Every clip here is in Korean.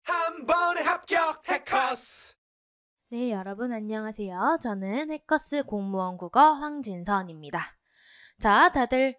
한 번에 합격 해커스. 네, 여러분 안녕하세요. 저는 해커스 공무원 국어 황진선입니다. 자, 다들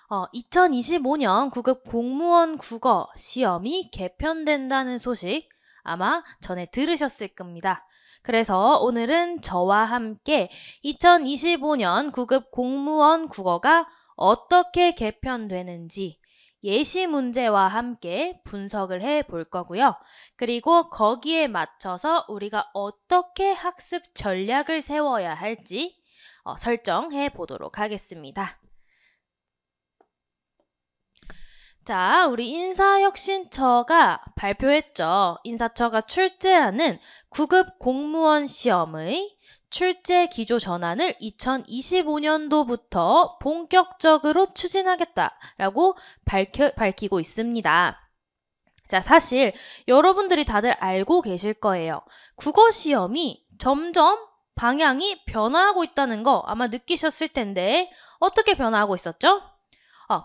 2025년 9급 공무원 국어 시험이 개편된다는 소식 아마 전에 들으셨을 겁니다. 그래서 오늘은 저와 함께 2025년 9급 공무원 국어가 어떻게 개편되는지 예시 문제와 함께 분석을 해 볼 거고요. 그리고 거기에 맞춰서 우리가 어떻게 학습 전략을 세워야 할지 설정해 보도록 하겠습니다. 자, 우리 인사혁신처가 발표했죠. 인사처가 출제하는 9급 공무원 시험의 출제 기조 전환을 2025년도부터 본격적으로 추진하겠다라고 밝히고 있습니다. 자, 사실 여러분들이 다들 알고 계실 거예요. 국어 시험이 점점 방향이 변화하고 있다는 거 아마 느끼셨을 텐데 어떻게 변화하고 있었죠?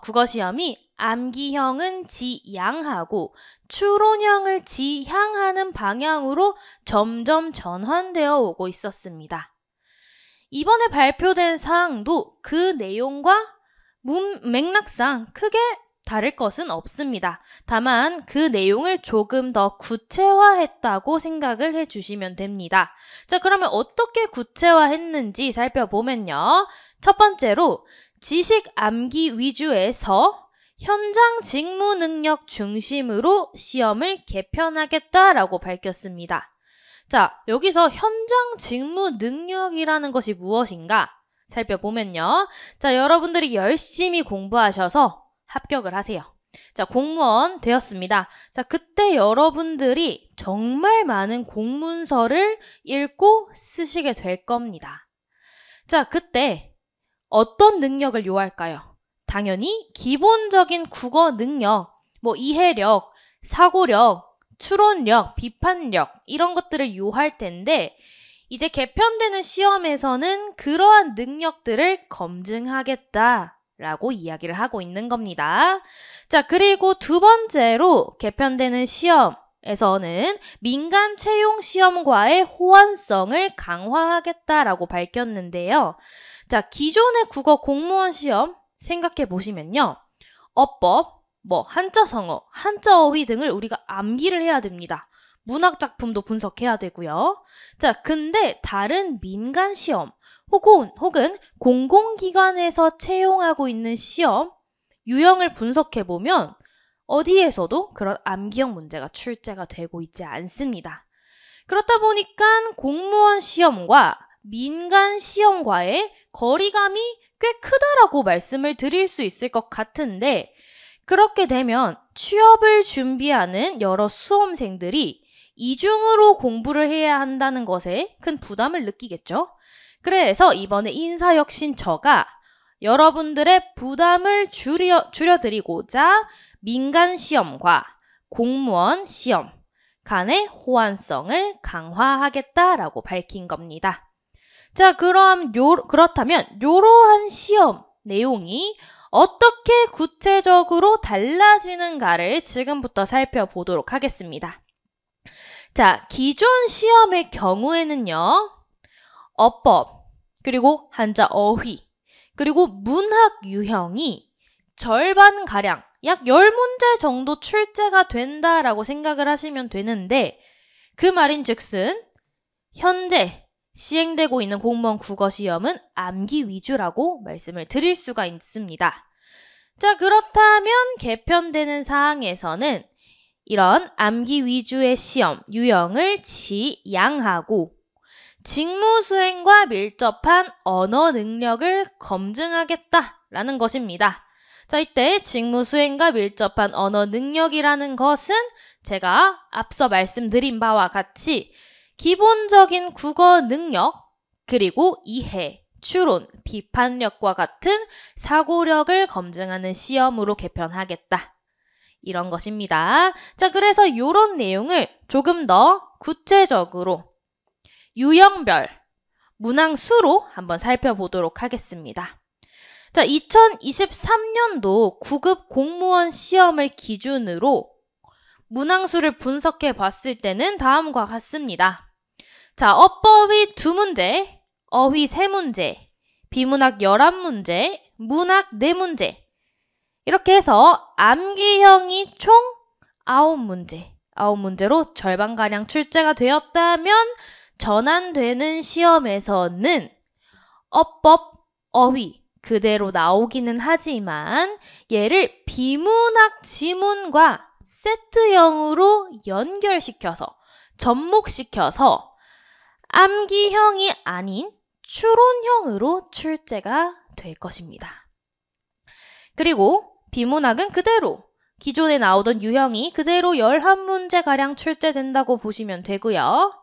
국어 시험이 암기형은 지양하고 추론형을 지향하는 방향으로 점점 전환되어 오고 있었습니다. 이번에 발표된 사항도 그 내용과 맥락상 크게 다를 것은 없습니다. 다만 그 내용을 조금 더 구체화했다고 생각을 해주시면 됩니다. 자, 그러면 어떻게 구체화했는지 살펴보면요. 첫 번째로 지식 암기 위주에서 현장 직무 능력 중심으로 시험을 개편하겠다라고 밝혔습니다. 자, 여기서 현장 직무 능력이라는 것이 무엇인가 살펴보면요. 자, 여러분들이 열심히 공부하셔서 합격을 하세요. 자, 공무원 되었습니다. 자, 그때 여러분들이 정말 많은 공문서를 읽고 쓰시게 될 겁니다. 자, 그때 어떤 능력을 요할까요? 당연히 기본적인 국어 능력, 이해력, 사고력, 추론력, 비판력 이런 것들을 요할 텐데 이제 개편되는 시험에서는 그러한 능력들을 검증하겠다라고 이야기를 하고 있는 겁니다. 자, 그리고 두 번째로 개편되는 시험에서는 민간 채용 시험과의 호환성을 강화하겠다라고 밝혔는데요. 자, 기존의 국어 공무원 시험 생각해 보시면요. 어법, 한자 성어, 한자 어휘 등을 우리가 암기를 해야 됩니다. 문학 작품도 분석해야 되고요. 자, 근데 다른 민간 시험 혹은 공공기관에서 채용하고 있는 시험 유형을 분석해 보면 어디에서도 그런 암기형 문제가 출제가 되고 있지 않습니다. 그렇다 보니까 공무원 시험과 민간 시험과의 거리감이 꽤 크다라고 말씀을 드릴 수 있을 것 같은데 그렇게 되면 취업을 준비하는 여러 수험생들이 이중으로 공부를 해야 한다는 것에 큰 부담을 느끼겠죠. 그래서 이번에 인사혁신처가 여러분들의 부담을 줄여드리고자 민간 시험과 공무원 시험 간의 호환성을 강화하겠다라고 밝힌 겁니다. 자, 그렇다면 이러한 시험 내용이 어떻게 구체적으로 달라지는가를 지금부터 살펴보도록 하겠습니다. 자, 기존 시험의 경우에는요. 어법, 그리고 한자 어휘, 그리고 문학 유형이 절반가량 약 10문제 정도 출제가 된다라고 생각을 하시면 되는데 그 말인즉슨 현재 시행되고 있는 공무원 국어 시험은 암기 위주라고 말씀을 드릴 수가 있습니다. 자, 그렇다면 개편되는 사항에서는 이런 암기 위주의 시험 유형을 지양하고 직무 수행과 밀접한 언어 능력을 검증하겠다라는 것입니다. 자, 이때 직무 수행과 밀접한 언어 능력이라는 것은 제가 앞서 말씀드린 바와 같이 기본적인 국어 능력, 그리고 이해, 추론, 비판력과 같은 사고력을 검증하는 시험으로 개편하겠다. 이런 것입니다. 자, 그래서 이런 내용을 조금 더 구체적으로 유형별, 문항수로 한번 살펴보도록 하겠습니다. 자, 2023년도 9급 공무원 시험을 기준으로 문항수를 분석해 봤을 때는 다음과 같습니다. 자, 어법이 2문제, 어휘 3문제, 비문학 11문제, 문학 4문제. 이렇게 해서 암기형이 총 9문제. 9문제로 절반가량 출제가 되었다면 전환되는 시험에서는 어법, 어휘 그대로 나오기는 하지만 얘를 비문학 지문과 세트형으로 연결시켜서 접목시켜서 암기형이 아닌 추론형으로 출제가 될 것입니다. 그리고 비문학은 그대로 기존에 나오던 유형이 그대로 11문제가량 출제된다고 보시면 되고요.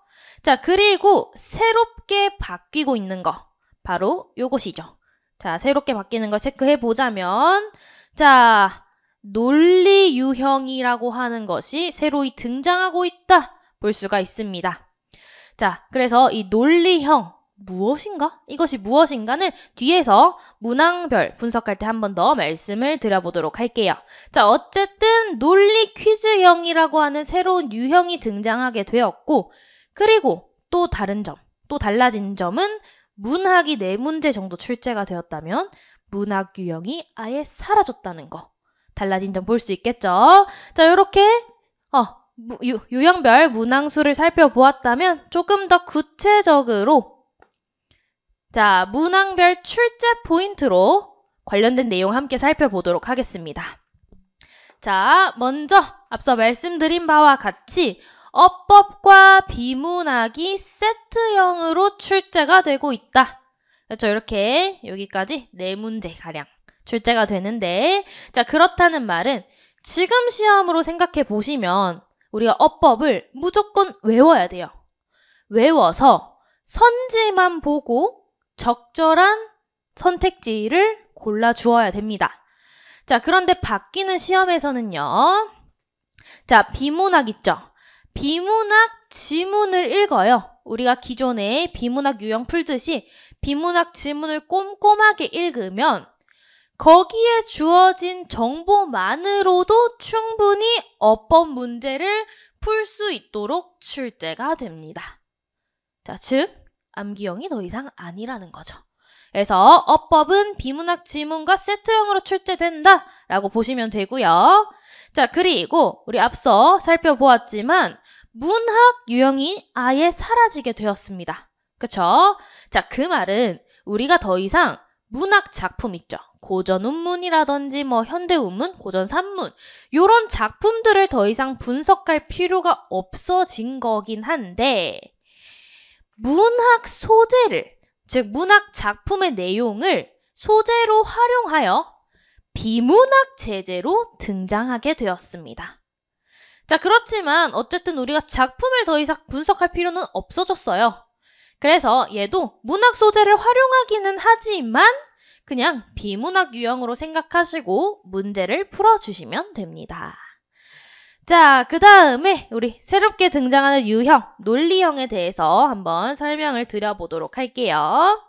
자, 그리고 새롭게 바뀌고 있는 거 바로 요것이죠. 자, 새롭게 바뀌는 거 체크해 보자면 자, 논리 유형이라고 하는 것이 새로이 등장하고 있다 볼 수가 있습니다. 자, 그래서 이 논리형 무엇인가? 이것이 무엇인가는 뒤에서 문항별 분석할 때 한 번 더 말씀을 드려보도록 할게요. 자, 어쨌든 논리 퀴즈형이라고 하는 새로운 유형이 등장하게 되었고 그리고 또 다른 점, 또 달라진 점은 문학이 4문제 정도 출제가 되었다면 문학 유형이 아예 사라졌다는 거. 달라진 점 볼 수 있겠죠? 자, 요렇게 유형별 문항수를 살펴보았다면 조금 더 구체적으로 자, 문항별 출제 포인트로 관련된 내용 함께 살펴보도록 하겠습니다. 자, 먼저 앞서 말씀드린 바와 같이 어법과 비문학이 세트형으로 출제가 되고 있다. 그렇죠? 이렇게 여기까지 4문제가량 출제가 되는데 자, 그렇다는 말은 지금 시험으로 생각해 보시면 우리가 어법을 무조건 외워야 돼요. 외워서 선지만 보고 적절한 선택지를 골라주어야 됩니다. 자, 그런데 바뀌는 시험에서는요. 자, 비문학 있죠? 비문학 지문을 읽어요. 우리가 기존에 비문학 유형 풀듯이 비문학 지문을 꼼꼼하게 읽으면 거기에 주어진 정보만으로도 충분히 어법 문제를 풀 수 있도록 출제가 됩니다. 자, 즉 암기형이 더 이상 아니라는 거죠. 그래서 어법은 비문학 지문과 세트형으로 출제된다 라고 보시면 되고요. 자, 그리고 우리 앞서 살펴보았지만 문학 유형이 아예 사라지게 되었습니다. 그쵸? 자, 그 말은 우리가 더 이상 문학 작품 있죠. 고전 운문이라든지 뭐 현대 운문, 고전 산문 이런 작품들을 더 이상 분석할 필요가 없어진 거긴 한데 문학 소재를, 즉 문학 작품의 내용을 소재로 활용하여 비문학 제재로 등장하게 되었습니다. 자, 그렇지만 어쨌든 우리가 작품을 더 이상 분석할 필요는 없어졌어요. 그래서 얘도 문학 소재를 활용하기는 하지만 그냥 비문학 유형으로 생각하시고 문제를 풀어주시면 됩니다. 자, 그 다음에 우리 새롭게 등장하는 유형, 논리형에 대해서 한번 설명을 드려보도록 할게요.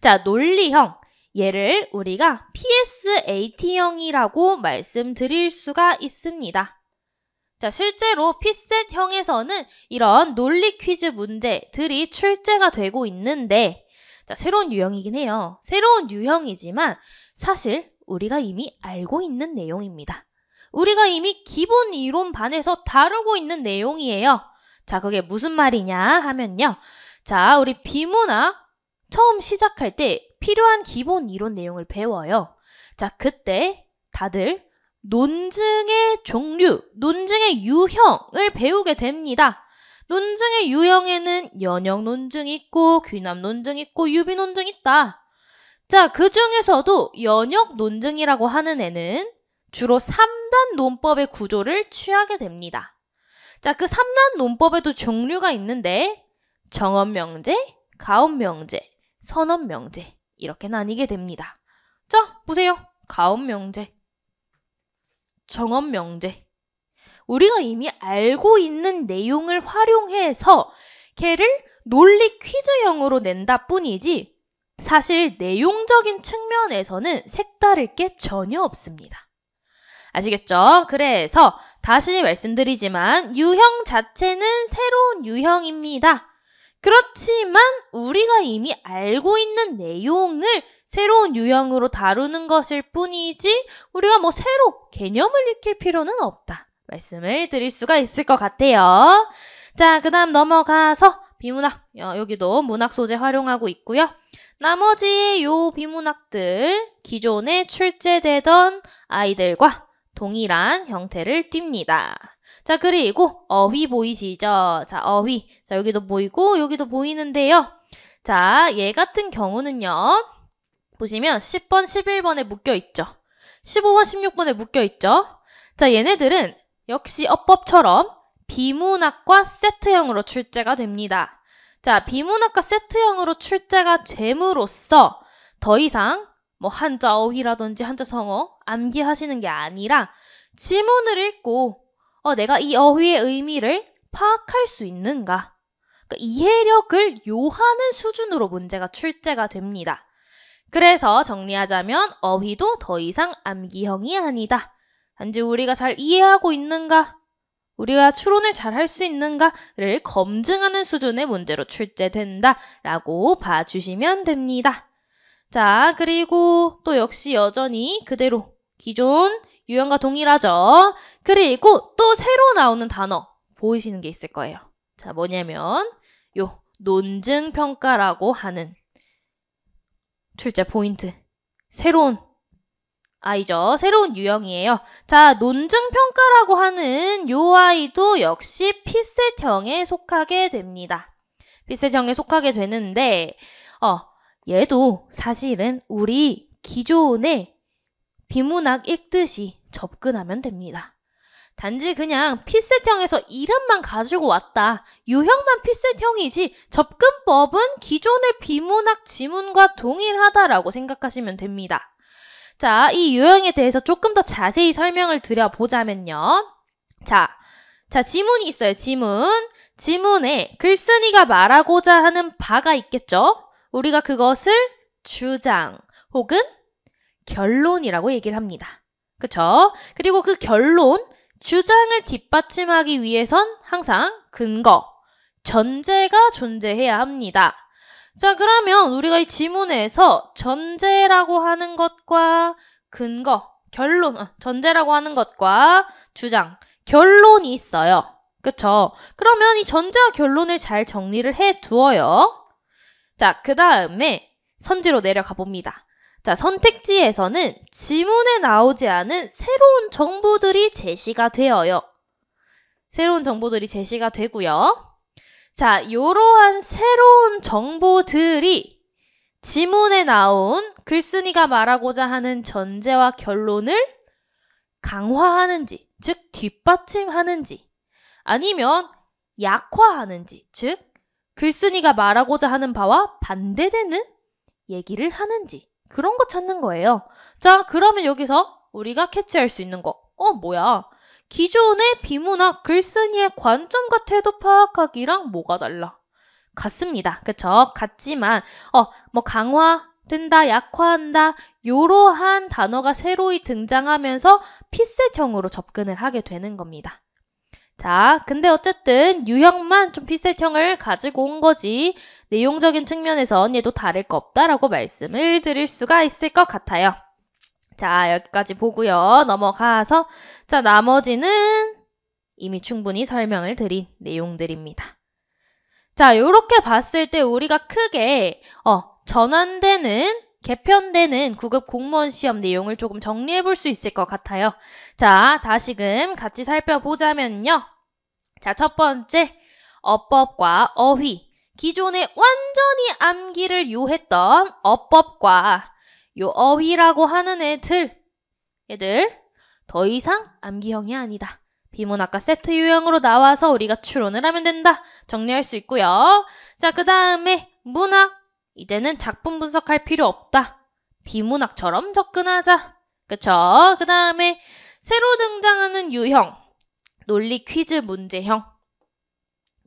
자, 논리형. 얘를 우리가 PSAT형이라고 말씀드릴 수가 있습니다. 자, 실제로 PSAT형에서는 이런 논리 퀴즈 문제들이 출제가 되고 있는데 자, 새로운 유형이긴 해요. 새로운 유형이지만 사실 우리가 이미 알고 있는 내용입니다. 우리가 이미 기본 이론반에서 다루고 있는 내용이에요. 자, 그게 무슨 말이냐 하면요. 자, 우리 비문학 처음 시작할 때 필요한 기본 이론 내용을 배워요. 자, 그때 다들 논증의 종류, 논증의 유형을 배우게 됩니다. 논증의 유형에는 연역 논증 있고 귀납 논증 있고 유비 논증 있다. 자, 그 중에서도 연역 논증이라고 하는 애는 주로 3단 논법의 구조를 취하게 됩니다. 자, 그 3단 논법에도 종류가 있는데 정언명제, 가언명제, 선언명제 이렇게 나뉘게 됩니다. 자, 보세요. 가언명제, 정언명제. 우리가 이미 알고 있는 내용을 활용해서 걔를 논리 퀴즈형으로 낸다 뿐이지 사실 내용적인 측면에서는 색다를 게 전혀 없습니다. 아시겠죠? 그래서 다시 말씀드리지만 유형 자체는 새로운 유형입니다. 그렇지만 우리가 이미 알고 있는 내용을 새로운 유형으로 다루는 것일 뿐이지 우리가 뭐 새로 개념을 익힐 필요는 없다. 말씀을 드릴 수가 있을 것 같아요. 자, 그 다음 넘어가서 비문학. 여기도 문학 소재 활용하고 있고요. 나머지 요 비문학들 기존에 출제되던 아이들과 동일한 형태를 띱니다. 자, 그리고 어휘 보이시죠? 자, 어휘. 자, 여기도 보이고 여기도 보이는데요. 자, 얘 같은 경우는요. 보시면 10번, 11번에 묶여있죠. 15번, 16번에 묶여있죠. 자, 얘네들은 역시 어법처럼 비문학과 세트형으로 출제가 됩니다. 자, 비문학과 세트형으로 출제가 됨으로써 더 이상 뭐 한자 어휘라든지 한자 성어 암기하시는 게 아니라 지문을 읽고 내가 이 어휘의 의미를 파악할 수 있는가? 그러니까 이해력을 요하는 수준으로 문제가 출제가 됩니다. 그래서 정리하자면 어휘도 더 이상 암기형이 아니다. 단지 우리가 잘 이해하고 있는가? 우리가 추론을 잘 할 수 있는가를 검증하는 수준의 문제로 출제된다라고 봐주시면 됩니다. 자, 그리고 또 역시 여전히 그대로 기존 유형과 동일하죠. 그리고 또 새로 나오는 단어 보이시는 게 있을 거예요. 자, 뭐냐면 요 논증평가라고 하는 출제 포인트. 새로운 아이죠. 새로운 유형이에요. 자, 논증평가라고 하는 요 아이도 역시 피셋형에 속하게 됩니다. 피셋형에 속하게 되는데 얘도 사실은 우리 기존의 비문학 읽듯이 접근하면 됩니다. 단지 그냥 피셋형에서 이름만 가지고 왔다. 유형만 피셋형이지 접근법은 기존의 비문학 지문과 동일하다라고 생각하시면 됩니다. 자, 이 유형에 대해서 조금 더 자세히 설명을 드려보자면요. 자, 지문이 있어요. 지문에 글쓴이가 말하고자 하는 바가 있겠죠? 우리가 그것을 주장 혹은 결론이라고 얘기를 합니다. 그쵸? 그리고 그 결론, 주장을 뒷받침하기 위해선 항상 근거, 전제가 존재해야 합니다. 자, 그러면 우리가 이 지문에서 전제라고 하는 것과 근거, 결론, 전제라고 하는 것과 주장, 결론이 있어요. 그쵸? 그러면 이 전제와 결론을 잘 정리를 해 두어요. 자, 그 다음에 선지로 내려가 봅니다. 자, 선택지에서는 지문에 나오지 않은 새로운 정보들이 제시가 되어요. 새로운 정보들이 제시가 되고요. 자, 요러한 새로운 정보들이 지문에 나온 글쓴이가 말하고자 하는 전제와 결론을 강화하는지, 즉 뒷받침하는지, 아니면 약화하는지, 즉 글쓴이가 말하고자 하는 바와 반대되는 얘기를 하는지, 그런 거 찾는 거예요. 자, 그러면 여기서 우리가 캐치할 수 있는 거, 뭐야? 기존의 비문학 글쓴이의 관점과 태도 파악하기랑 뭐가 달라? 같습니다. 그쵸? 같지만 뭐 강화된다, 약화한다 요러한 단어가 새로이 등장하면서 피셋형으로 접근을 하게 되는 겁니다. 자, 근데 어쨌든 유형만 좀 피셋형을 가지고 온 거지 내용적인 측면에선 얘도 다를 거 없다라고 말씀을 드릴 수가 있을 것 같아요. 자, 여기까지 보고요. 넘어가서 자, 나머지는 이미 충분히 설명을 드린 내용들입니다. 자, 요렇게 봤을 때 우리가 크게 전환되는, 개편되는 9급 공무원 시험 내용을 조금 정리해 볼 수 있을 것 같아요. 자, 다시금 같이 살펴보자면요. 자, 첫 번째, 어법과 어휘. 기존에 완전히 암기를 요했던 어법과 요 어휘라고 하는 얘들 더 이상 암기형이 아니다. 비문학과 세트 유형으로 나와서 우리가 추론을 하면 된다. 정리할 수 있고요. 자, 그 다음에 문학. 이제는 작품 분석할 필요 없다. 비문학처럼 접근하자. 그쵸? 그 다음에 새로 등장하는 유형. 논리 퀴즈 문제형.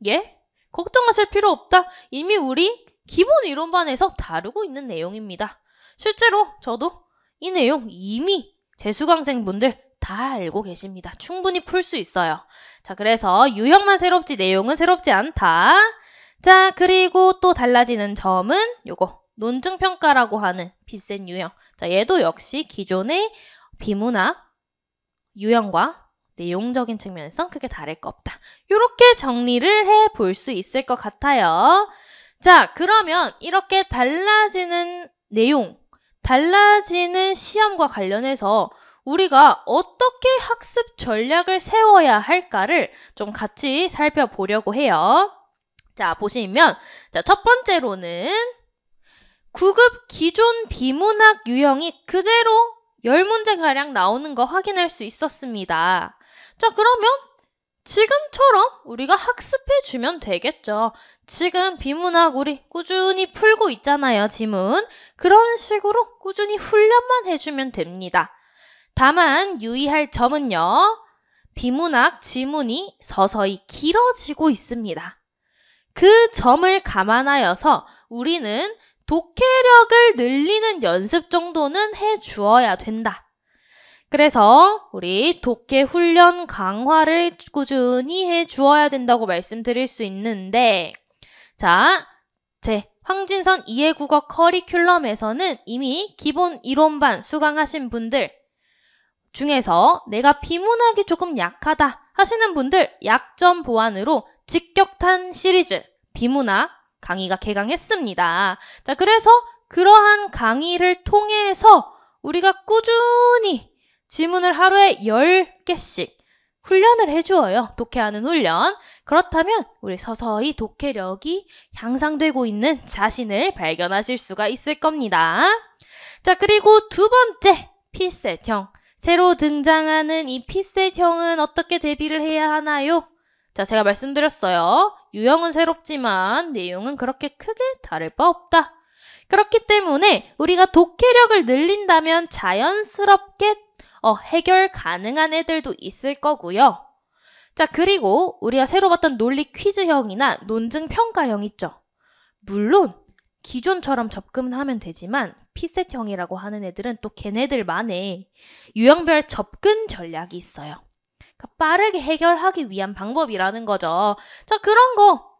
예? 걱정하실 필요 없다. 이미 우리 기본 이론반에서 다루고 있는 내용입니다. 실제로 저도 이 내용 이미 재수강생분들 다 알고 계십니다. 충분히 풀 수 있어요. 자, 그래서 유형만 새롭지 내용은 새롭지 않다. 자, 그리고 또 달라지는 점은 요거 논증평가라고 하는 비센 유형. 자, 얘도 역시 기존의 비문학 유형과 내용적인 측면에서 크게 다를 거 없다. 요렇게 정리를 해볼 수 있을 것 같아요. 자, 그러면 이렇게 달라지는 내용, 달라지는 시험과 관련해서 우리가 어떻게 학습 전략을 세워야 할까를 좀 같이 살펴보려고 해요. 자, 보시면 자, 첫 번째로는 9급 기존 비문학 유형이 그대로 10문제가량 나오는 거 확인할 수 있었습니다. 자, 그러면 지금처럼 우리가 학습해주면 되겠죠. 지금 비문학 우리 꾸준히 풀고 있잖아요, 지문. 그런 식으로 꾸준히 훈련만 해주면 됩니다. 다만 유의할 점은요. 비문학 지문이 서서히 길어지고 있습니다. 그 점을 감안하여서 우리는 독해력을 늘리는 연습 정도는 해주어야 된다. 그래서 우리 독해 훈련 강화를 꾸준히 해주어야 된다고 말씀드릴 수 있는데, 자, 제 황진선 이해국어 커리큘럼에서는 이미 기본 이론반 수강하신 분들 중에서 내가 비문학이 조금 약하다 하시는 분들 약점 보완으로 직격탄 시리즈 비문학 강의가 개강했습니다. 자, 그래서 그러한 강의를 통해서 우리가 꾸준히 지문을 하루에 10개씩 훈련을 해주어요. 독해하는 훈련. 그렇다면 우리 서서히 독해력이 향상되고 있는 자신을 발견하실 수가 있을 겁니다. 자, 그리고 두 번째, 피셋형. 새로 등장하는 이 피셋형은 어떻게 대비를 해야 하나요? 자, 제가 말씀드렸어요. 유형은 새롭지만 내용은 그렇게 크게 다를 바 없다. 그렇기 때문에 우리가 독해력을 늘린다면 자연스럽게 해결 가능한 애들도 있을 거고요. 자, 그리고 우리가 새로 봤던 논리 퀴즈형이나 논증 평가형 있죠. 물론 기존처럼 접근하면 되지만 피셋형이라고 하는 애들은 또 걔네들만의 유형별 접근 전략이 있어요. 그러니까 빠르게 해결하기 위한 방법이라는 거죠. 자, 그런 거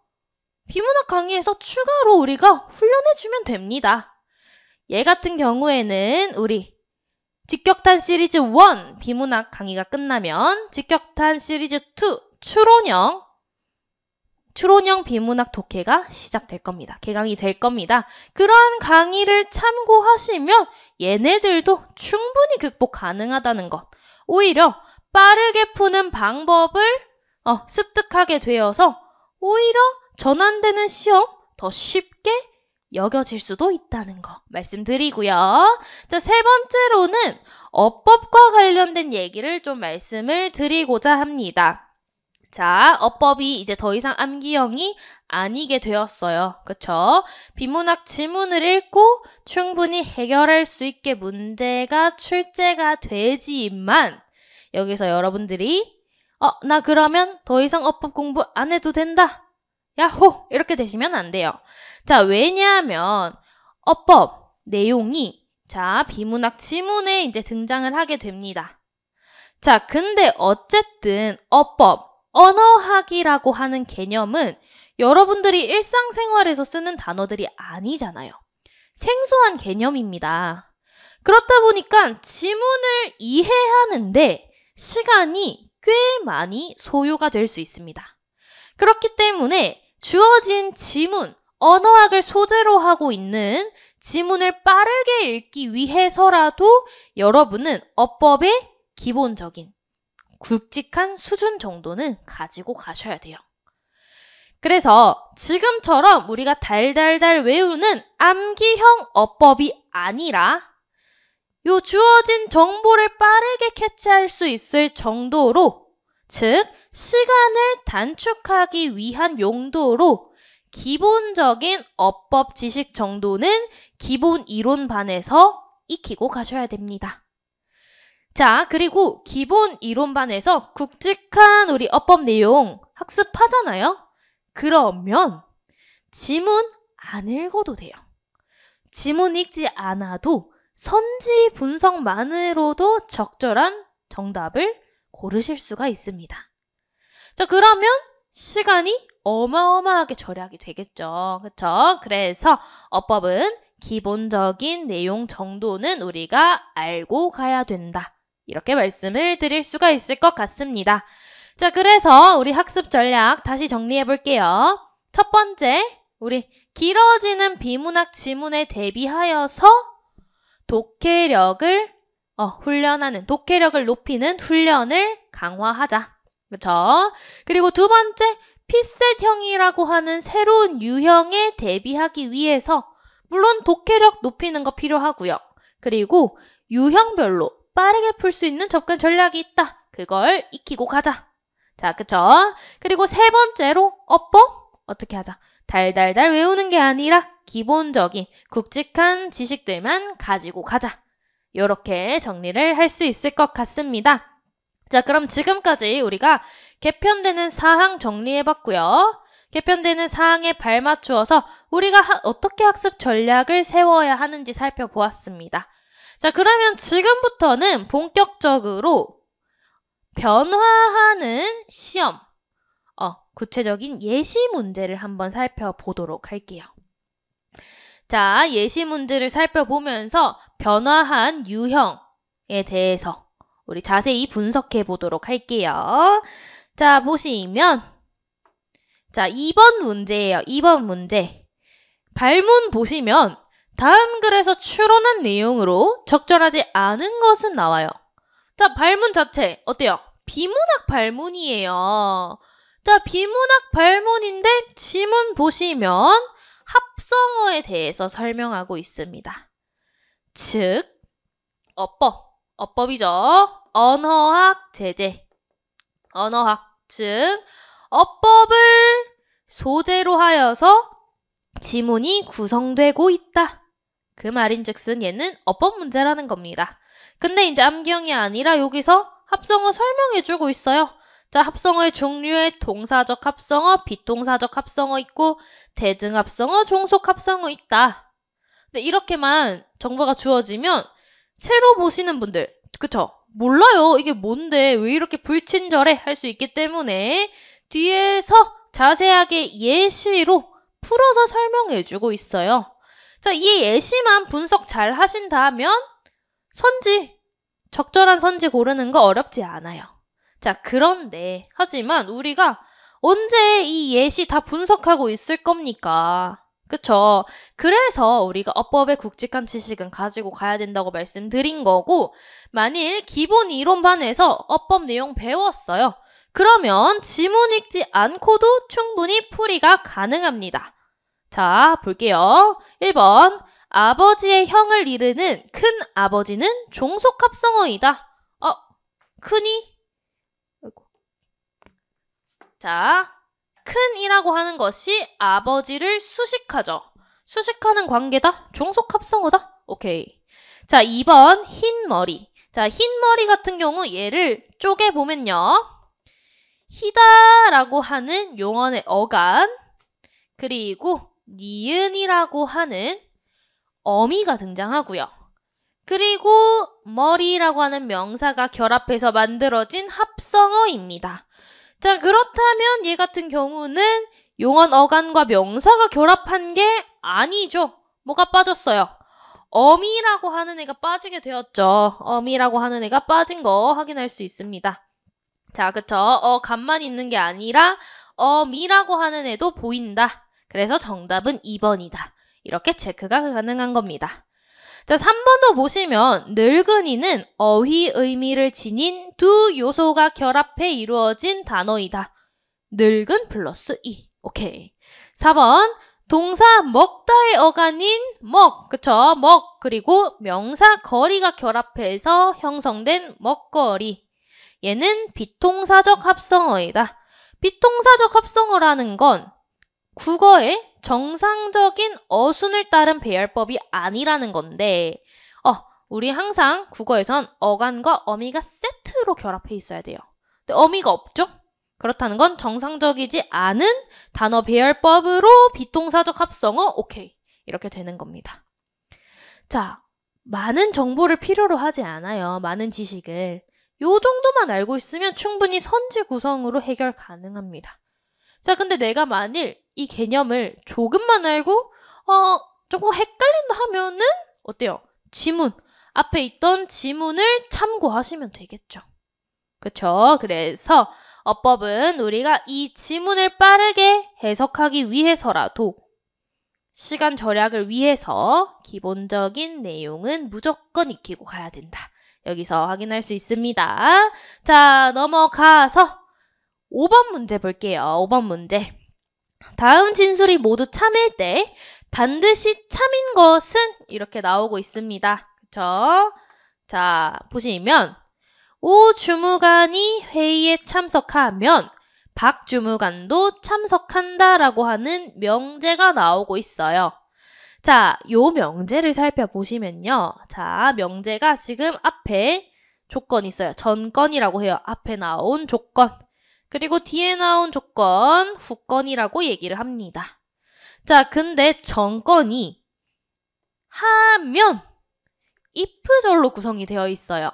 비문학 강의에서 추가로 우리가 훈련해주면 됩니다. 얘 같은 경우에는 우리 직격탄 시리즈 1 비문학 강의가 끝나면 직격탄 시리즈 2 추론형 비문학 독해가 시작될 겁니다. 개강이 될 겁니다. 그런 강의를 참고하시면 얘네들도 충분히 극복 가능하다는 것. 오히려 빠르게 푸는 방법을 습득하게 되어서 오히려 전환되는 시험 더 쉽게 여겨질 수도 있다는 거 말씀드리고요. 자, 세 번째로는 어법과 관련된 얘기를 좀 말씀을 드리고자 합니다. 자, 어법이 이제 더 이상 암기형이 아니게 되었어요. 그쵸? 비문학 지문을 읽고 충분히 해결할 수 있게 문제가 출제가 되지만 여기서 여러분들이 나 그러면 더 이상 어법 공부 안 해도 된다. 야호! 이렇게 되시면 안 돼요. 자, 왜냐하면 어법 내용이 비문학 지문에 이제 등장을 하게 됩니다. 자, 근데 어쨌든 어법, 언어학이라고 하는 개념은 여러분들이 일상생활에서 쓰는 단어들이 아니잖아요. 생소한 개념입니다. 그렇다 보니까 지문을 이해하는데 시간이 꽤 많이 소요가 될 수 있습니다. 그렇기 때문에 주어진 지문, 언어학을 소재로 하고 있는 지문을 빠르게 읽기 위해서라도 여러분은 어법의 기본적인 굵직한 수준 정도는 가지고 가셔야 돼요. 그래서 지금처럼 우리가 달달달 외우는 암기형 어법이 아니라 요 주어진 정보를 빠르게 캐치할 수 있을 정도로, 즉 시간을 단축하기 위한 용도로 기본적인 어법 지식 정도는 기본 이론반에서 익히고 가셔야 됩니다. 자, 그리고 기본 이론반에서 굵직한 우리 어법 내용 학습하잖아요? 그러면 지문 안 읽어도 돼요. 지문 읽지 않아도 선지 분석만으로도 적절한 정답을 고르실 수가 있습니다. 자, 그러면 시간이 어마어마하게 절약이 되겠죠. 그쵸? 그래서 어법은 기본적인 내용 정도는 우리가 알고 가야 된다. 이렇게 말씀을 드릴 수가 있을 것 같습니다. 자, 그래서 우리 학습 전략 다시 정리해 볼게요. 첫 번째, 우리 길어지는 비문학 지문에 대비하여서 독해력을 높이는 훈련을 강화하자. 그쵸? 그리고 두 번째, 피셋형이라고 하는 새로운 유형에 대비하기 위해서 물론 독해력 높이는 거 필요하고요. 그리고 유형별로 빠르게 풀 수 있는 접근 전략이 있다. 그걸 익히고 가자. 자, 그쵸? 그리고 세 번째로 어법 어떻게 하자? 달달달 외우는 게 아니라 기본적인 굵직한 지식들만 가지고 가자. 요렇게 정리를 할 수 있을 것 같습니다. 자, 그럼 지금까지 우리가 개편되는 사항 정리해봤고요. 개편되는 사항에 발맞추어서 우리가 어떻게 학습 전략을 세워야 하는지 살펴보았습니다. 자, 그러면 지금부터는 본격적으로 변화하는 시험, 구체적인 예시 문제를 한번 살펴보도록 할게요. 자, 예시 문제를 살펴보면서 변화한 유형에 대해서 우리 자세히 분석해 보도록 할게요. 자, 보시면 자, 2번 문제예요. 2번 문제. 발문 보시면 다음 글에서 추론한 내용으로 적절하지 않은 것은 나와요. 자, 발문 자체 어때요? 비문학 발문이에요. 자, 비문학 발문인데 지문 보시면 합성어에 대해서 설명하고 있습니다. 즉, 어법이죠. 언어학 제재. 언어학, 즉 어법을 소재로 하여서 지문이 구성되고 있다. 그 말인즉슨 얘는 어법 문제라는 겁니다. 근데 이제 암기형이 아니라 여기서 합성어 설명해주고 있어요. 자, 합성어의 종류에 동사적 합성어, 비동사적 합성어 있고 대등 합성어, 종속 합성어 있다. 근데 이렇게만 정보가 주어지면 새로 보시는 분들, 그쵸? 몰라요. 이게 뭔데? 왜 이렇게 불친절해? 할 수 있기 때문에 뒤에서 자세하게 예시로 풀어서 설명해주고 있어요. 자, 이 예시만 분석 잘 하신다면 적절한 선지 고르는 거 어렵지 않아요. 자, 그런데 하지만 우리가 언제 이 예시 다 분석하고 있을 겁니까? 그쵸? 그래서 우리가 어법의 굵직한 지식은 가지고 가야 된다고 말씀드린 거고, 만일 기본 이론반에서 어법 내용 배웠어요. 그러면 지문 읽지 않고도 충분히 풀이가 가능합니다. 자, 볼게요. 1번. 아버지의 형을 이르는 큰 아버지는 종속 합성어이다. 큰이? 자, 큰이라고 하는 것이 아버지를 수식하죠. 수식하는 관계다. 종속 합성어다. 오케이. 자, 2번 흰머리. 자, 흰머리 같은 경우 얘를 쪼개보면요. 희다라고 하는 용언의 어간, 그리고 니은이라고 하는 어미가 등장하고요. 그리고 머리라고 하는 명사가 결합해서 만들어진 합성어입니다. 자, 그렇다면 얘 같은 경우는 용언 어간과 명사가 결합한 게 아니죠. 뭐가 빠졌어요? 어미라고 하는 애가 빠지게 되었죠. 어미라고 하는 애가 빠진 거 확인할 수 있습니다. 자, 그쵸? 어간만 있는 게 아니라 어미라고 하는 애도 보인다. 그래서 정답은 2번이다. 이렇게 체크가 가능한 겁니다. 자, 3번도 보시면 늙은이는 어휘 의미를 지닌 두 요소가 결합해 이루어진 단어이다. 늙은 플러스 이. 오케이. 4번 동사 먹다의 어간인 먹. 그쵸? 먹. 그리고 명사 거리가 결합해서 형성된 먹거리. 얘는 비동사적 합성어이다. 비동사적 합성어라는 건 국어의 정상적인 어순을 따른 배열법이 아니라는 건데, 우리 항상 국어에선 어간과 어미가 세트로 결합해 있어야 돼요. 근데 어미가 없죠? 그렇다는 건 정상적이지 않은 단어 배열법으로 비동사적 합성어, 오케이. 이렇게 되는 겁니다. 자, 많은 정보를 필요로 하지 않아요. 많은 지식을. 요 정도만 알고 있으면 충분히 선지 구성으로 해결 가능합니다. 자, 근데 내가 만일 이 개념을 조금만 알고 조금 헷갈린다 하면은 어때요? 지문, 앞에 있던 지문을 참고하시면 되겠죠. 그쵸? 그래서 어법은 우리가 이 지문을 빠르게 해석하기 위해서라도 시간 절약을 위해서 기본적인 내용은 무조건 익히고 가야 된다. 여기서 확인할 수 있습니다. 자, 넘어가서 5번 문제 볼게요. 5번 문제. 다음 진술이 모두 참일 때 반드시 참인 것은 이렇게 나오고 있습니다. 그쵸? 자, 보시면 오 주무관이 회의에 참석하면 박 주무관도 참석한다라고 하는 명제가 나오고 있어요. 자, 요 명제를 살펴보시면요. 자, 명제가 지금 앞에 조건이 있어요. 전건이라고 해요. 앞에 나온 조건. 그리고 뒤에 나온 조건, 후건이라고 얘기를 합니다. 자, 근데 전건이 하면 if절로 구성이 되어 있어요.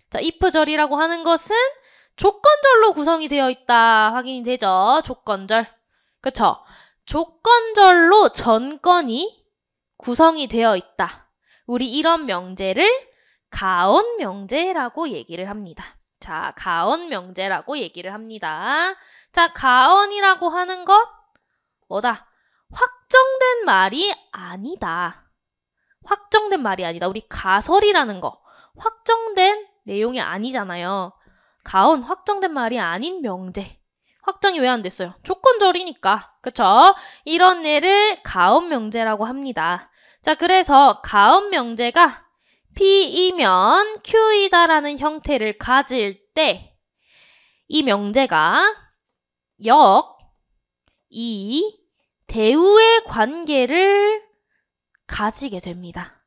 자, if절이라고 하는 것은 조건절로 구성이 되어 있다. 확인이 되죠? 조건절. 그쵸? 조건절로 전건이 구성이 되어 있다. 우리 이런 명제를 가온 명제라고 얘기를 합니다. 자, 가온 명제라고 얘기를 합니다. 자, 가온이라고 하는 것 뭐다? 확정된 말이 아니다. 확정된 말이 아니다. 우리 가설이라는 거 확정된 내용이 아니잖아요. 가온 확정된 말이 아닌 명제. 확정이 왜 안 됐어요? 조건절이니까. 그쵸? 이런 애를 가온 명제라고 합니다. 자, 그래서 가온 명제가 P이면 Q이다라는 형태를 가질 때 이 명제가 역, 이, 대우의 관계를 가지게 됩니다.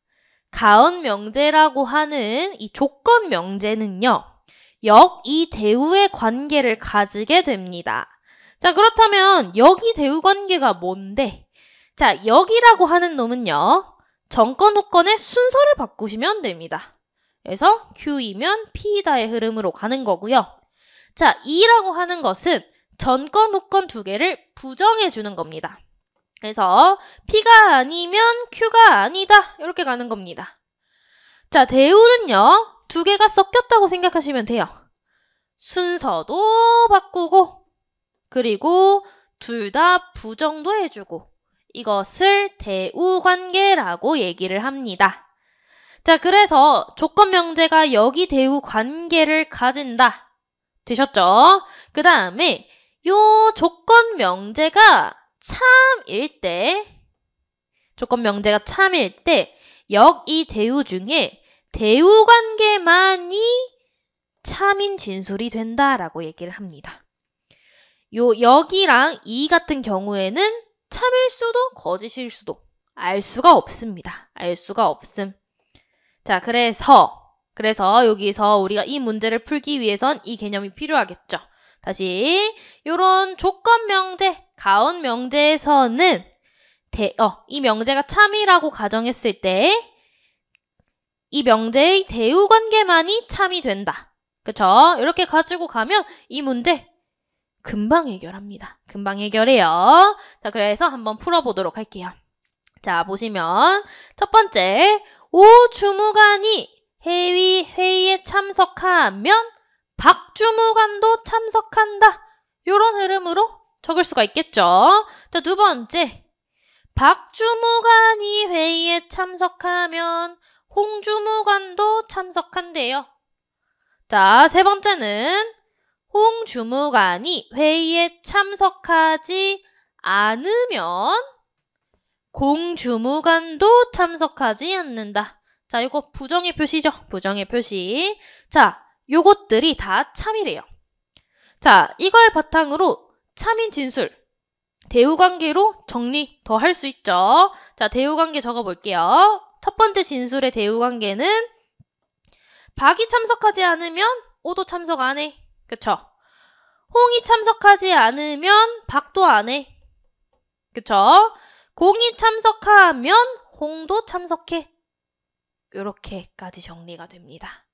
가온 명제라고 하는 이 조건 명제는요. 역, 이, 대우의 관계를 가지게 됩니다. 자, 그렇다면 역이 대우 관계가 뭔데? 자, 역이라고 하는 놈은요. 전건, 후건의 순서를 바꾸시면 됩니다. 그래서 Q이면 P이다의 흐름으로 가는 거고요. 자, 이라고 하는 것은 전건, 후건 두 개를 부정해 주는 겁니다. 그래서 P가 아니면 Q가 아니다. 이렇게 가는 겁니다. 자, 대우는요. 두 개가 섞였다고 생각하시면 돼요. 순서도 바꾸고 그리고 둘 다 부정도 해주고 이것을 대우 관계라고 얘기를 합니다. 자, 그래서 조건 명제가 여기 대우 관계를 가진다. 되셨죠? 그 다음에 요 조건 명제가 참일 때 조건 명제가 참일 때 역, 이, 대우 중에 대우 관계만이 참인 진술이 된다라고 얘기를 합니다. 요 역이랑 이 같은 경우에는 참일 수도 거짓일 수도 알 수가 없습니다. 알 수가 없음. 자, 그래서 여기서 우리가 이 문제를 풀기 위해선 이 개념이 필요하겠죠. 다시 요런 조건 명제, 가온 명제에서는 이 명제가 참이라고 가정했을 때 이 명제의 대우 관계만이 참이 된다. 그쵸? 이렇게 가지고 가면 이 문제 금방 해결합니다. 금방 해결해요. 자, 그래서 한번 풀어보도록 할게요. 자, 보시면 첫 번째, 오 주무관이 회의에 참석하면 박 주무관도 참석한다. 이런 흐름으로 적을 수가 있겠죠. 자, 두 번째, 박 주무관이 회의에 참석하면 홍 주무관도 참석한대요. 자, 세 번째는 홍 주무관이 회의에 참석하지 않으면 공 주무관도 참석하지 않는다. 자, 이거 부정의 표시죠? 부정의 표시. 자, 요것들이 다 참이래요. 자, 이걸 바탕으로 참인 진술, 대우관계로 정리 더 할 수 있죠. 자, 대우관계 적어볼게요. 첫 번째 진술의 대우관계는 박이 참석하지 않으면 오도 참석 안 해. 그쵸? 홍이 참석하지 않으면 박도 안 해. 그쵸? 공이 참석하면 홍도 참석해. 요렇게까지 정리가 됩니다.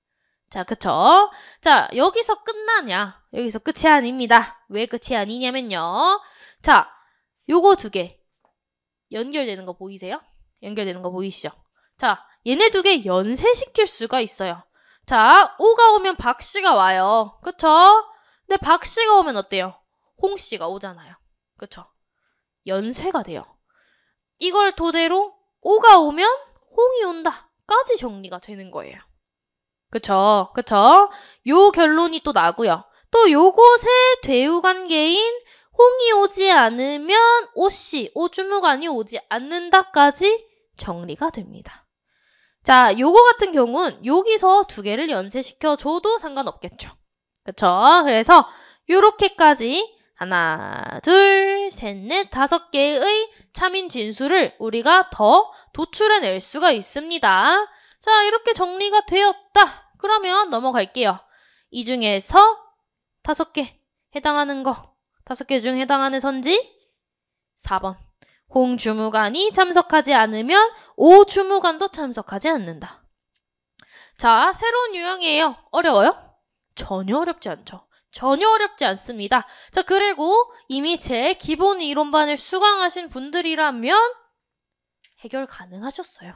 자, 그쵸? 자, 여기서 끝나냐? 여기서 끝이 아닙니다. 왜 끝이 아니냐면요. 자, 요거 두 개 연결되는 거 보이세요? 연결되는 거 보이시죠? 자, 얘네 두 개 연쇄시킬 수가 있어요. 자, 오가 오면 박씨가 와요. 그쵸? 근데 박씨가 오면 어때요? 홍씨가 오잖아요. 그쵸? 연쇄가 돼요. 이걸 토대로 오가 오면 홍이 온다 까지 정리가 되는 거예요. 그쵸? 그쵸? 요 결론이 또 나고요. 또 요곳에 대우관계인 홍이 오지 않으면 오씨, 오주무관이 오지 않는다까지 정리가 됩니다. 자, 요거 같은 경우는 여기서 두 개를 연쇄시켜줘도 상관없겠죠. 그쵸? 그래서 요렇게까지 하나, 둘, 셋, 넷, 5개의 참인 진술을 우리가 더 도출해낼 수가 있습니다. 자, 이렇게 정리가 되었다. 그러면 넘어갈게요. 이 중에서 5개 해당하는 거, 5개 중 해당하는 선지 4번. 홍주무관이 참석하지 않으면 오주무관도 참석하지 않는다. 자, 새로운 유형이에요. 어려워요? 전혀 어렵지 않죠. 전혀 어렵지 않습니다. 자, 그리고 이미 제 기본 이론반을 수강하신 분들이라면 해결 가능하셨어요.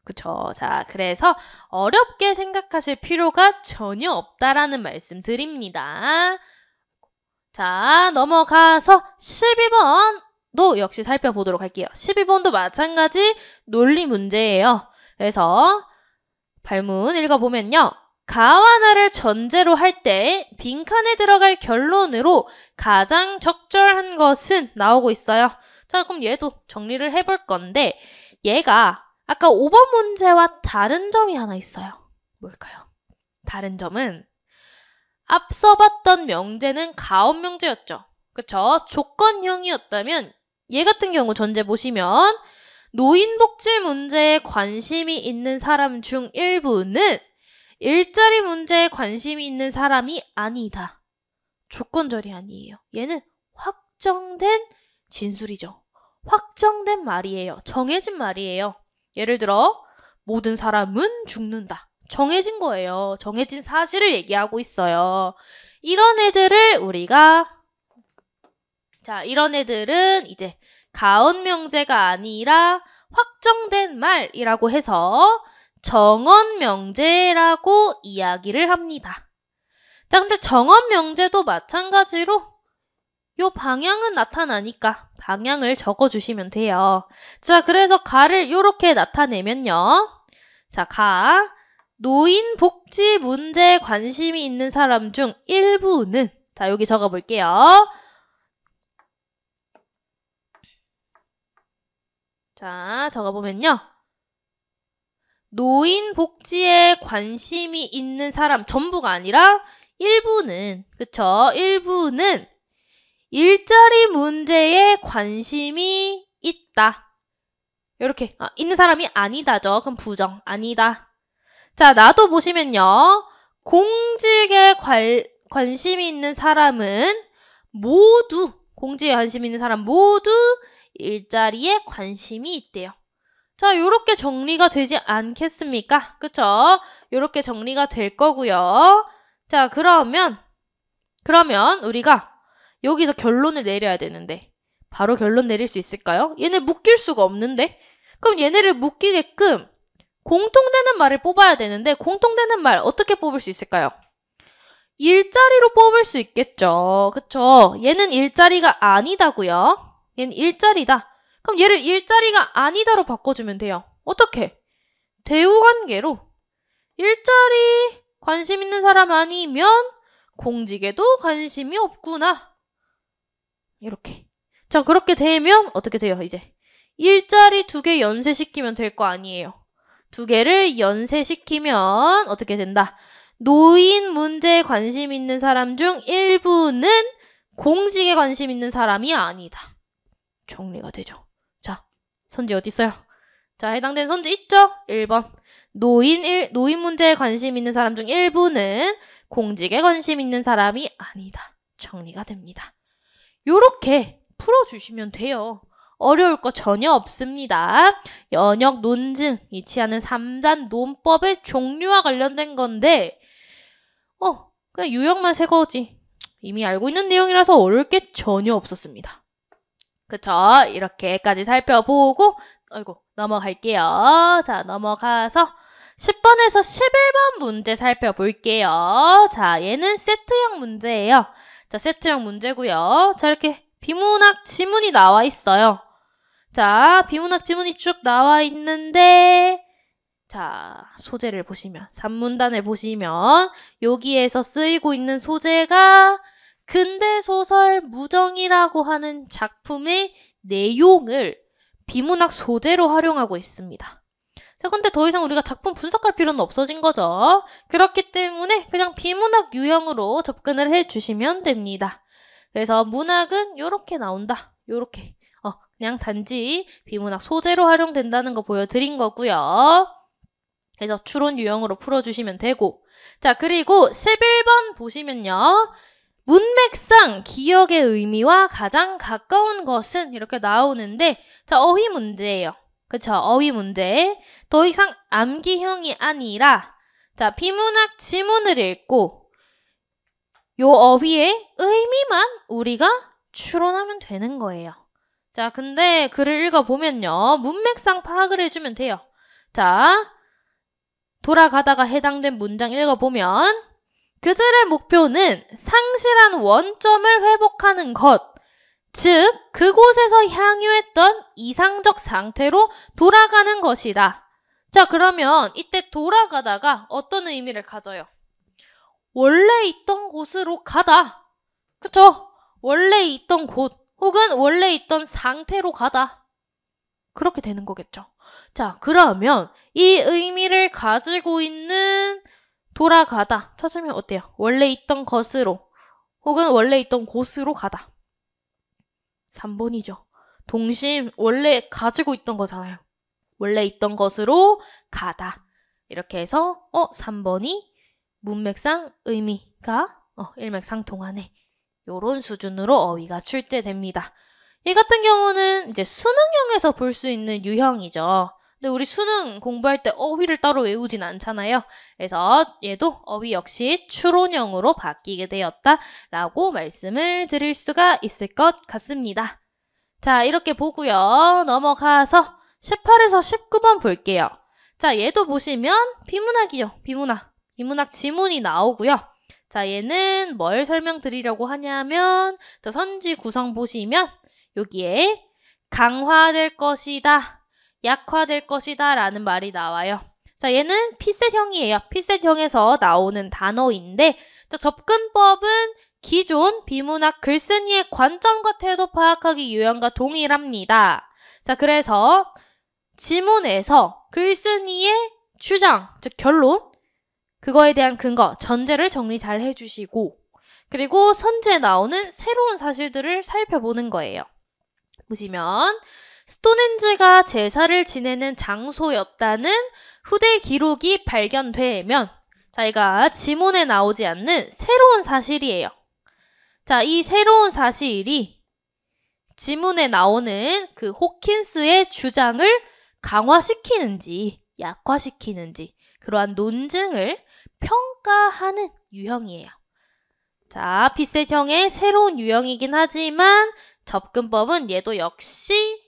그쵸? 자, 그래서 어렵게 생각하실 필요가 전혀 없다라는 말씀 드립니다. 자, 넘어가서 12번도 역시 살펴보도록 할게요. 12번도 마찬가지 논리 문제예요. 그래서 발문 읽어보면요. 가와 나를 전제로 할 때 빈칸에 들어갈 결론으로 가장 적절한 것은 나오고 있어요. 자, 그럼 얘도 정리를 해볼 건데 얘가 아까 5번 문제와 다른 점이 하나 있어요. 뭘까요? 다른 점은 앞서 봤던 명제는 가온 명제였죠. 그쵸? 조건형이었다면 얘 같은 경우 전제 보시면 노인복지 문제에 관심이 있는 사람 중 일부는 일자리 문제에 관심이 있는 사람이 아니다. 조건절이 아니에요. 얘는 확정된 진술이죠. 확정된 말이에요. 정해진 말이에요. 예를 들어 모든 사람은 죽는다. 정해진 거예요. 정해진 사실을 얘기하고 있어요. 이런 애들을 우리가 이런 애들은 이제 가온 명제가 아니라 확정된 말이라고 해서 정언 명제라고 이야기를 합니다. 자, 근데 정언 명제도 마찬가지로 요 방향은 나타나니까 방향을 적어주시면 돼요. 자, 그래서 가를 요렇게 나타내면요. 자, 가. 노인 복지 문제에 관심이 있는 사람 중 일부는 자, 여기 적어볼게요. 자, 적어보면요. 노인 복지에 관심이 있는 사람 전부가 아니라 일부는, 그쵸? 일부는 일자리 문제에 관심이 있다. 이렇게 있는 사람이 아니다죠. 그럼 부정, 아니다. 자, 나도 보시면요. 공직에 관심이 있는 사람은 모두, 공직에 관심 있는 사람 모두 일자리에 관심이 있대요. 자, 요렇게 정리가 되지 않겠습니까? 그쵸? 요렇게 정리가 될 거고요. 자, 그러면 우리가 여기서 결론을 내려야 되는데 바로 결론 내릴 수 있을까요? 얘네 묶일 수가 없는데? 그럼 얘네를 묶이게끔 공통되는 말을 뽑아야 되는데 공통되는 말 어떻게 뽑을 수 있을까요? 일자리로 뽑을 수 있겠죠. 그쵸? 얘는 일자리가 아니다고요. 얘는 일자리다. 그럼 얘를 일자리가 아니다로 바꿔주면 돼요. 어떻게? 대우관계로 일자리 관심 있는 사람 아니면 공직에도 관심이 없구나. 이렇게. 자, 그렇게 되면 어떻게 돼요? 이제 일자리 2개 연쇄시키면 될 거 아니에요. 2개를 연쇄시키면 어떻게 된다? 노인 문제에 관심 있는 사람 중 일부는 공직에 관심 있는 사람이 아니다. 정리가 되죠. 자, 선지 어디 있어요? 자, 해당되는 선지 있죠? 1번. 노인 문제에 관심 있는 사람 중 일부는 공직에 관심 있는 사람이 아니다. 정리가 됩니다. 요렇게 풀어주시면 돼요. 어려울 거 전혀 없습니다. 연역 논증, 이치하는 3단 논법의 종류와 관련된 건데 그냥 유형만 새 거지. 이미 알고 있는 내용이라서 어려울 게 전혀 없었습니다. 그쵸? 이렇게까지 살펴보고 넘어갈게요. 자, 넘어가서 10번에서 11번 문제 살펴볼게요. 자, 얘는 세트형 문제예요. 자, 세트형 문제고요. 자, 이렇게 비문학 지문이 나와 있어요. 자, 비문학 지문이 쭉 나와 있는데 자, 소재를 보시면, 산문단을 보시면 여기에서 쓰이고 있는 소재가 근대소설 무정이라고 하는 작품의 내용을 비문학 소재로 활용하고 있습니다. 자, 근데 더 이상 우리가 작품 분석할 필요는 없어진 거죠. 그렇기 때문에 그냥 비문학 유형으로 접근을 해주시면 됩니다. 그래서 문학은 요렇게 나온다. 요렇게. 그냥 단지 비문학 소재로 활용된다는 거 보여드린 거고요. 그래서 추론 유형으로 풀어주시면 되고. 자, 그리고 11번 보시면요. 문맥상 기억의 의미와 가장 가까운 것은 이렇게 나오는데 자, 어휘 문제예요. 그쵸? 어휘 문제. 더 이상 암기형이 아니라 자, 비문학 지문을 읽고 요 어휘의 의미만 우리가 추론하면 되는 거예요. 자, 근데 글을 읽어보면요. 문맥상 파악을 해주면 돼요. 자, 돌아가다가 해당된 문장 읽어보면 그들의 목표는 상실한 원점을 회복하는 것, 즉 그곳에서 향유했던 이상적 상태로 돌아가는 것이다. 자, 그러면 이때 돌아가다가 어떤 의미를 가져요? 원래 있던 곳으로 가다. 그쵸? 원래 있던 곳 혹은 원래 있던 상태로 가다. 그렇게 되는 거겠죠. 자, 그러면 이 의미를 가지고 있는 돌아가다 찾으면 어때요? 원래 있던 것으로 혹은 원래 있던 곳으로 가다. 3번이죠. 동심 원래 가지고 있던 거잖아요. 원래 있던 것으로 가다. 이렇게 해서 3번이 문맥상 의미가 일맥상통하네. 요런 수준으로 어휘가 출제됩니다. 이 같은 경우는 이제 수능형에서 볼 수 있는 유형이죠. 근데 우리 수능 공부할 때 어휘를 따로 외우진 않잖아요. 그래서 얘도 어휘 역시 추론형으로 바뀌게 되었다라고 말씀을 드릴 수가 있을 것 같습니다. 자, 이렇게 보고요. 넘어가서 18에서 19번 볼게요. 자, 얘도 보시면 비문학이죠. 비문학 지문이 나오고요. 자, 얘는 뭘 설명드리려고 하냐면 자, 선지 구성 보시면 여기에 강화될 것이다, 약화될 것이다 라는 말이 나와요. 자, 얘는 피셋형이에요. 피셋형에서 나오는 단어인데 자, 접근법은 기존 비문학 글쓴이의 관점과 태도 파악하기 유형과 동일합니다. 자, 그래서 지문에서 글쓴이의 주장, 즉 결론, 그거에 대한 근거, 전제를 정리 잘 해주시고 그리고 선지에 나오는 새로운 사실들을 살펴보는 거예요. 보시면 스톤헨지가 제사를 지내는 장소였다는 후대 기록이 발견되면 자기가 지문에 나오지 않는 새로운 사실이에요. 자, 이 새로운 사실이 지문에 나오는 그 호킨스의 주장을 강화시키는지 약화시키는지 그러한 논증을 평가하는 유형이에요. 자, 피셋형의 새로운 유형이긴 하지만 접근법은 얘도 역시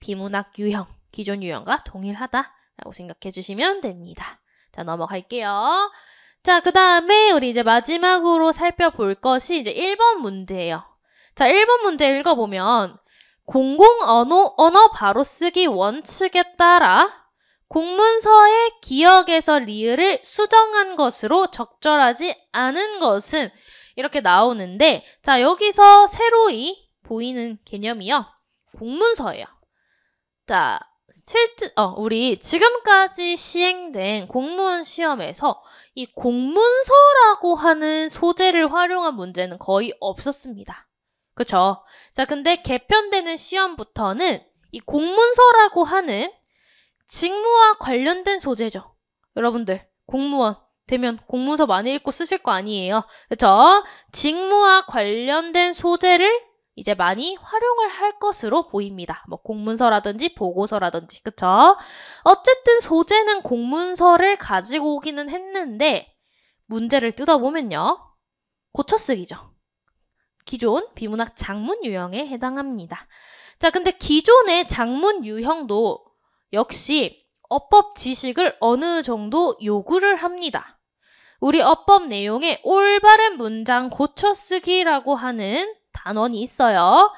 비문학 유형, 기존 유형과 동일하다라고 생각해 주시면 됩니다. 자, 넘어갈게요. 자, 그 다음에 우리 이제 마지막으로 살펴볼 것이 이제 1번 문제예요. 자, 1번 문제 읽어보면 공공언어 바로 쓰기 원칙에 따라 공문서의 기억에서 리을을 수정한 것으로 적절하지 않은 것은 이렇게 나오는데 자, 여기서 새로이 보이는 개념이요. 공문서예요. 자, 우리 지금까지 시행된 공무원 시험에서 이 공문서라고 하는 소재를 활용한 문제는 거의 없었습니다. 그쵸? 자, 근데 개편되는 시험부터는 이 공문서라고 하는 직무와 관련된 소재죠. 여러분들, 공무원 되면 공문서 많이 읽고 쓰실 거 아니에요. 그쵸? 직무와 관련된 소재를 이제 많이 활용을 할 것으로 보입니다. 뭐 공문서라든지 보고서라든지, 그쵸? 어쨌든 소재는 공문서를 가지고 오기는 했는데 문제를 뜯어보면요. 고쳐쓰기죠. 기존 비문학 작문 유형에 해당합니다. 자, 근데 기존의 작문 유형도 역시 어법 지식을 어느 정도 요구를 합니다. 우리 어법 내용에 올바른 문장 고쳐쓰기라고 하는 단원이 있어요.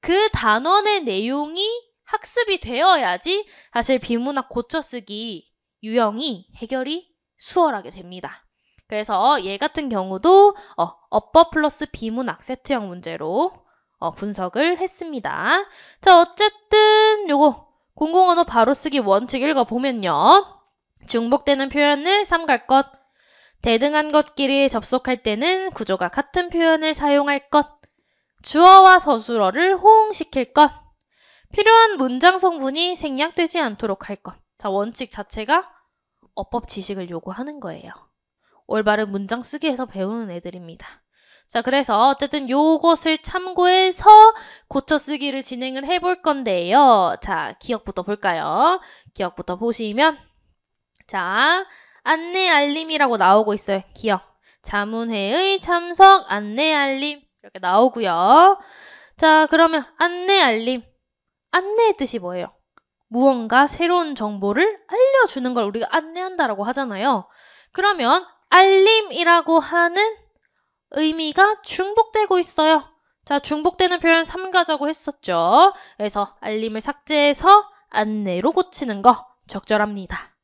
그 단원의 내용이 학습이 되어야지 사실 비문학 고쳐쓰기 유형이 해결이 수월하게 됩니다. 그래서 얘 같은 경우도 어법 플러스 비문학 세트형 문제로 분석을 했습니다. 자, 어쨌든 요거 공공언어 바로 쓰기 원칙 읽어보면요. 중복되는 표현을 삼갈 것, 대등한 것끼리 접속할 때는 구조가 같은 표현을 사용할 것, 주어와 서술어를 호응시킬 것, 필요한 문장 성분이 생략되지 않도록 할 것. 자, 원칙 자체가 어법 지식을 요구하는 거예요. 올바른 문장 쓰기에서 배우는 애들입니다. 자, 그래서 어쨌든 요것을 참고해서 고쳐쓰기를 진행을 해볼 건데요. 자, 기억부터 볼까요? 기억부터 보시면 자, 안내 알림이라고 나오고 있어요. 기억. 자문회의 참석 안내 알림 이렇게 나오고요. 자, 그러면 안내 알림. 안내의 뜻이 뭐예요? 무언가 새로운 정보를 알려주는 걸 우리가 안내한다라고 하잖아요. 그러면 알림이라고 하는 의미가 중복되고 있어요. 자, 중복되는 표현 삼가자고 했었죠. 그래서 알림을 삭제해서 안내로 고치는 거 적절합니다.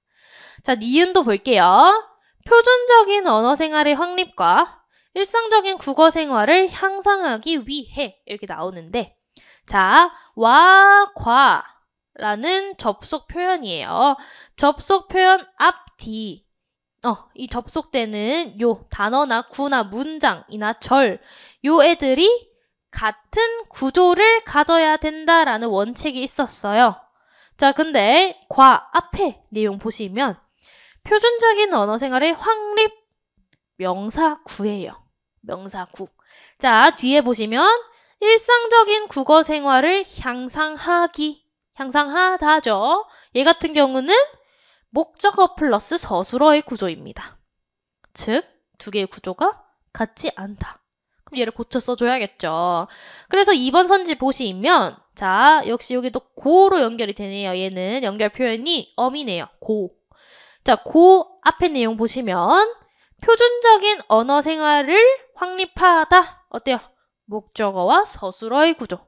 자, 니은도 볼게요. 표준적인 언어 생활의 확립과 일상적인 국어 생활을 향상하기 위해 이렇게 나오는데 자, 와, 과라는 접속 표현이에요. 접속 표현 앞, 뒤. 이 접속되는 요 단어나 구나 문장이나 절, 요 애들이 같은 구조를 가져야 된다라는 원칙이 있었어요. 자, 근데 과 앞에 내용 보시면 표준적인 언어 생활의 확립 명사구예요. 명사구. 자, 뒤에 보시면 일상적인 국어 생활을 향상하다죠. 얘 같은 경우는 목적어 플러스 서술어의 구조입니다. 즉, 두 개의 구조가 같지 않다. 그럼 얘를 고쳐 써줘야겠죠. 그래서 2번 선지 보시면 자, 역시 여기도 고로 연결이 되네요. 얘는 연결 표현이 엄이네요. 고. 자, 고 앞에 내용 보시면 표준적인 언어 생활을 확립하다. 어때요? 목적어와 서술어의 구조.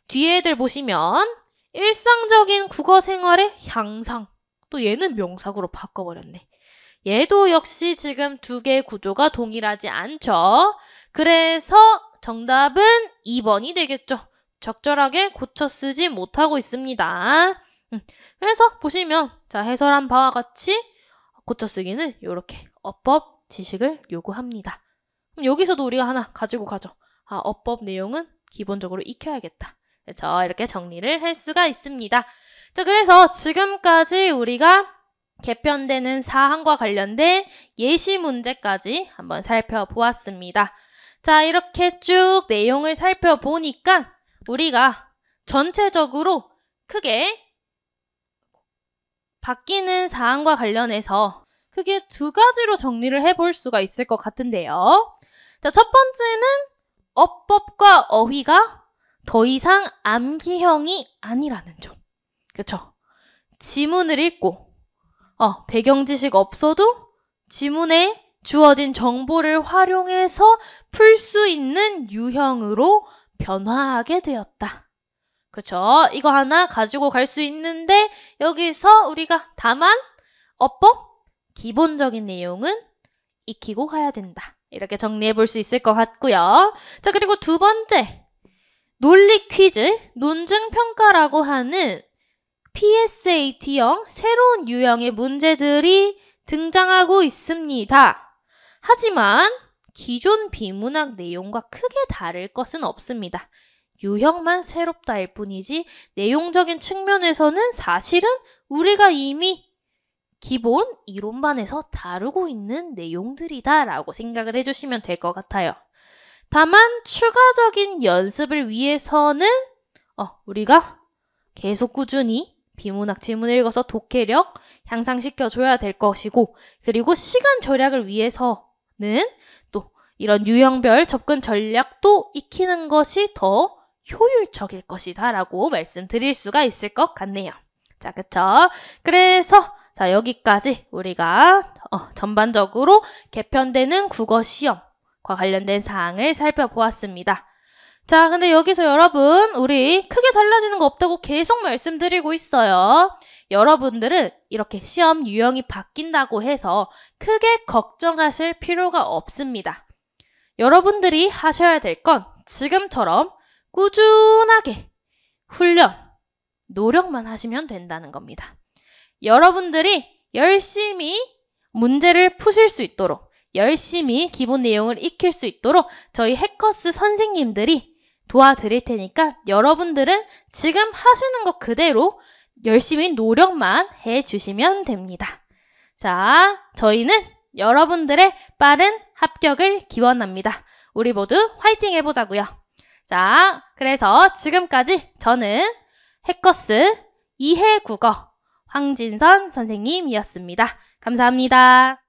뒤에 애들 보시면 일상적인 국어 생활의 향상. 또 얘는 명사구로 바꿔버렸네. 얘도 역시 지금 두 개의 구조가 동일하지 않죠. 그래서 정답은 2번이 되겠죠. 적절하게 고쳐 쓰지 못하고 있습니다. 그래서 보시면 자, 해설한 바와 같이 고쳐 쓰기는 이렇게 어법 지식을 요구합니다. 그럼 여기서도 우리가 하나 가지고 가죠. 어법 내용은 기본적으로 익혀야겠다. 그렇죠? 이렇게 정리를 할 수가 있습니다. 자, 그래서 지금까지 우리가 개편되는 사항과 관련된 예시 문제까지 한번 살펴보았습니다. 자, 이렇게 쭉 내용을 살펴보니까 우리가 전체적으로 크게 바뀌는 사항과 관련해서 크게 두 가지로 정리를 해볼 수가 있을 것 같은데요. 자, 첫 번째는 어법과 어휘가 더 이상 암기형이 아니라는 점. 그쵸? 지문을 읽고 배경 지식 없어도 지문에 주어진 정보를 활용해서 풀 수 있는 유형으로 변화하게 되었다. 그쵸? 이거 하나 가지고 갈 수 있는데 여기서 우리가 다만 어법 기본적인 내용은 익히고 가야 된다. 이렇게 정리해 볼 수 있을 것 같고요. 자, 그리고 두 번째 논리 퀴즈, 논증평가라고 하는 PSAT형 새로운 유형의 문제들이 등장하고 있습니다. 하지만 기존 비문학 내용과 크게 다를 것은 없습니다. 유형만 새롭다일 뿐이지 내용적인 측면에서는 사실은 우리가 이미 기본 이론반에서 다루고 있는 내용들이다라고 생각을 해주시면 될 것 같아요. 다만 추가적인 연습을 위해서는 우리가 계속 꾸준히 비문학 지문을 읽어서 독해력 향상시켜줘야 될 것이고, 그리고 시간 절약을 위해서 또 이런 유형별 접근 전략도 익히는 것이 더 효율적일 것이다 라고 말씀드릴 수가 있을 것 같네요. 자, 그쵸? 그래서 자, 여기까지 우리가 전반적으로 개편되는 국어 시험과 관련된 사항을 살펴보았습니다. 자, 근데 여기서 여러분, 우리 크게 달라지는 거 없다고 계속 말씀드리고 있어요. 여러분들은 이렇게 시험 유형이 바뀐다고 해서 크게 걱정하실 필요가 없습니다. 여러분들이 하셔야 될 건 지금처럼 꾸준하게 훈련, 노력만 하시면 된다는 겁니다. 여러분들이 열심히 문제를 푸실 수 있도록, 열심히 기본 내용을 익힐 수 있도록 저희 해커스 선생님들이 도와드릴 테니까 여러분들은 지금 하시는 것 그대로 열심히 노력만 해주시면 됩니다. 자, 저희는 여러분들의 빠른 합격을 기원합니다. 우리 모두 화이팅 해보자고요. 자, 그래서 지금까지 저는 해커스 2회 국어 황진선 선생님이었습니다. 감사합니다.